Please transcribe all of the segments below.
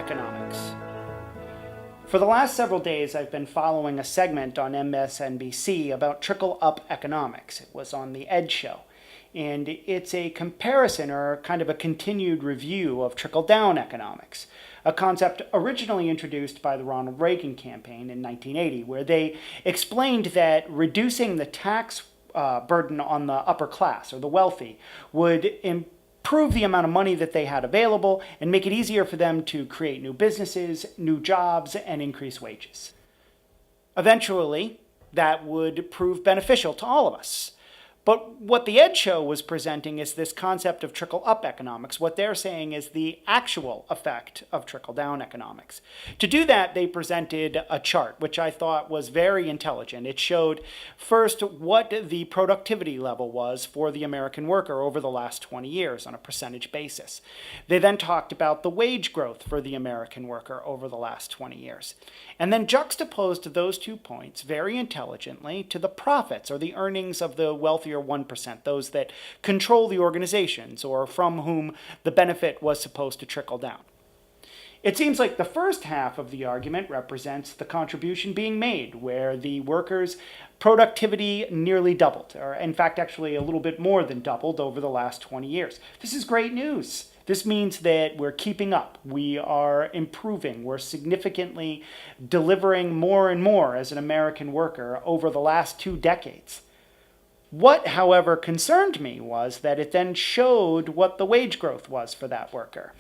Economics. For the last several days, I've been following a segment on MSNBC about Trickle Up Economics. It was on the Ed Show. And it's a comparison or kind of a continued review of Trickle Down Economics, a concept originally introduced by the Ronald Reagan campaign in 1980, where they explained that reducing the tax burden on the upper class or the wealthy would improve the amount of money that they had available and make it easier for them to create new businesses, new jobs, and increase wages. Eventually, that would prove beneficial to all of us. But what the Ed Show was presenting is this concept of trickle-up economics. What they're saying is the actual effect of trickle-down economics. To do that, they presented a chart, which I thought was very intelligent. It showed first what the productivity level was for the American worker over the last 20 years on a percentage basis. They then talked about the wage growth for the American worker over the last 20 years. And then juxtaposed those 2 points very intelligently to the profits or the earnings of the wealthier 1%, those that control the organizations or from whom the benefit was supposed to trickle down. It seems like the first half of the argument represents the contribution being made, where the workers' productivity nearly doubled, or in fact actually a little bit more than doubled over the last 20 years. This is great news. This means that we're keeping up, we are improving, we're significantly delivering more and more as an American worker over the last 2 decades. What, however, concerned me was that it then showed what the wage growth was for that worker.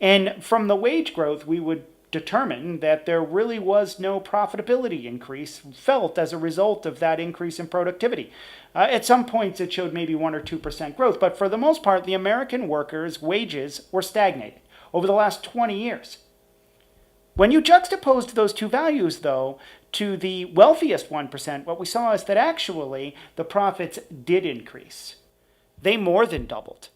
And from the wage growth, we would determine that there really was no profitability increase felt as a result of that increase in productivity. At some points, it showed maybe 1 or 2% growth, but for the most part, the American workers' wages were stagnated over the last 20 years. When you juxtaposed those 2 values, though, to the wealthiest 1%, what we saw is that actually the profits did increase. They more than doubled.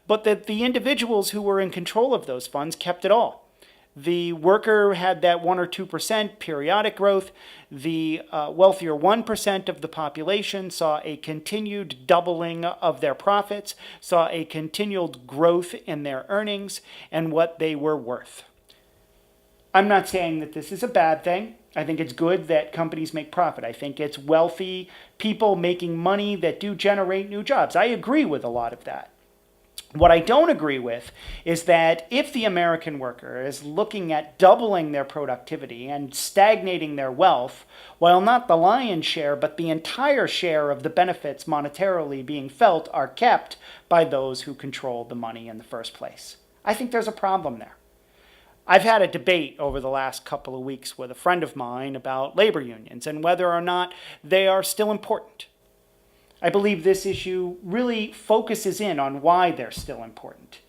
But that the individuals who were in control of those funds kept it all. The worker had that 1 or 2% periodic growth. The wealthier 1% of the population saw a continued doubling of their profits, saw a continual growth in their earnings and what they were worth. I'm not saying that this is a bad thing. I think it's good that companies make profit. I think it's wealthy people making money that do generate new jobs. I agree with a lot of that. What I don't agree with is that if the American worker is looking at doubling their productivity and stagnating their wealth, while not the lion's share, but the entire share of the benefits monetarily being felt are kept by those who control the money in the first place. I think there's a problem there. I've had a debate over the last couple of weeks with a friend of mine about labor unions and whether or not they are still important. I believe this issue really focuses in on why they're still important.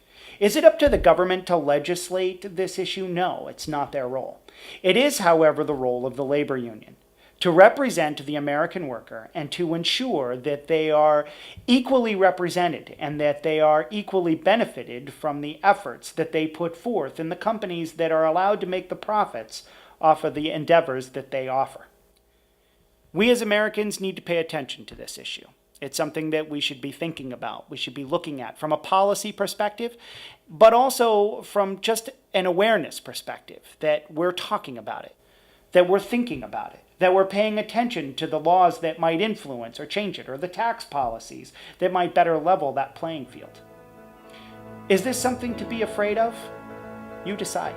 Is it up to the government to legislate this issue? No, it's not their role. It is, however, the role of the labor union to represent the American worker and to ensure that they are equally represented and that they are equally benefited from the efforts that they put forth in the companies that are allowed to make the profits off of the endeavors that they offer. We as Americans need to pay attention to this issue. It's something that we should be thinking about, we should be looking at from a policy perspective, but also from just an awareness perspective, that we're talking about it, that we're thinking about it, that we're paying attention to the laws that might influence or change it, or the tax policies that might better level that playing field. Is this something to be afraid of? You decide.